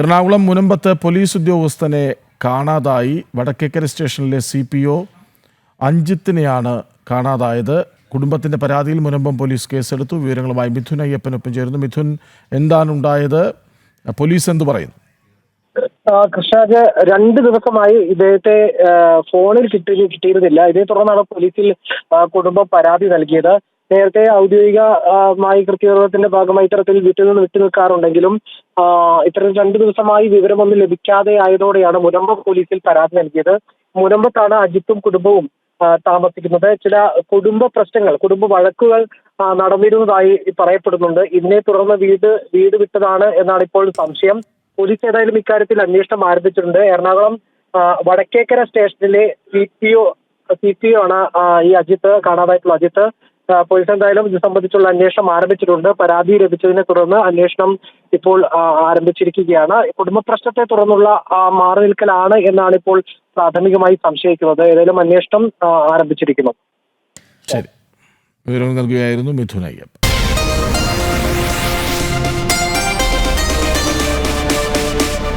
Ernakulam മുനമ്പത്ത് police ഉദ്യോഗസ്ഥനെ കാണാതായി. വടക്കേക്കര സ്റ്റേഷനിലെ CPO അഞ്ജിത്തിനെയാണ് കാണാതായത്. കുടുംബത്തിന്റെ പരാതിയിൽ മുനമ്പം പോലീസ് കേസെടുത്തു. വിവരങ്ങളുമായി മിഥുൻ അയ്യപ്പനൊപ്പം ചേരുന്നു. മിഥുൻ, എന്താണ് ഉണ്ടായത്? പോലീസ് എന്തു പറയുന്നു? കൃഷ്ണരാജ്, 2 ദിവസമായി ഇദ്ദേഹത്തെ ഫോണിൽ കിട്ടിയിരുന്നില്ല. ഇതേ തുടർന്നാണ് പോലീസിൽ കുടുംബം പരാതി നൽകിയത്. നേരത്തെ ഔദ്യോഗികമായി കൃത്യനിർവഹണത്തിന്റെ ഭാഗമായി ഇത്തരത്തിൽ വീട്ടിൽ നിന്ന് നിൽക്കാറുണ്ടെങ്കിലും ഇത്തരം 2 ദിവസമായി വിവരമൊന്നും ലഭിക്കാതെ ആയതോടെയാണ് മുനമ്പം പോലീസിൽ പരാതി നൽകിയത്. മുനമ്പത്താണ് അജിത്തും കുടുംബവും താമസിക്കുന്നത്. ചില കുടുംബ പ്രശ്നങ്ങൾ, കുടുംബ വഴക്കുകൾ നടന്നിരുന്നതായി പറയപ്പെടുന്നുണ്ട്. ഇതിനെ തുടർന്ന് വീട് വിട്ടതാണ് എന്നാണ് ഇപ്പോൾ സംശയം. പോലീസ് ഏതായാലും ഇക്കാര്യത്തിൽ അന്വേഷണം ആരംഭിച്ചിട്ടുണ്ട്. എറണാകുളം വടക്കേക്കര സ്റ്റേഷനിലെ CPO ആണ് ഈ അജിത്ത്, കാണാതായിട്ടുള്ള അജിത്ത്. പോലീസ് എന്തായാലും ഇത് സംബന്ധിച്ചുള്ള അന്വേഷണം ആരംഭിച്ചിട്ടുണ്ട്. പരാതി ലഭിച്ചതിനെ തുടർന്ന് അന്വേഷണം ഇപ്പോൾ ആരംഭിച്ചിരിക്കുകയാണ്. കുടുംബ പ്രശ്നത്തെ തുടർന്നുള്ള മാറി നിൽക്കലാണ് എന്നാണ് ഇപ്പോൾ പ്രാഥമികമായി സംശയിക്കുന്നത്. ഏതായാലും അന്വേഷണം ആരംഭിച്ചിരിക്കുന്നു. ശരി, വിവരങ്ങൾ നൽകുകയായിരുന്നു മിഥുൻ അയ്യപ്പൻ.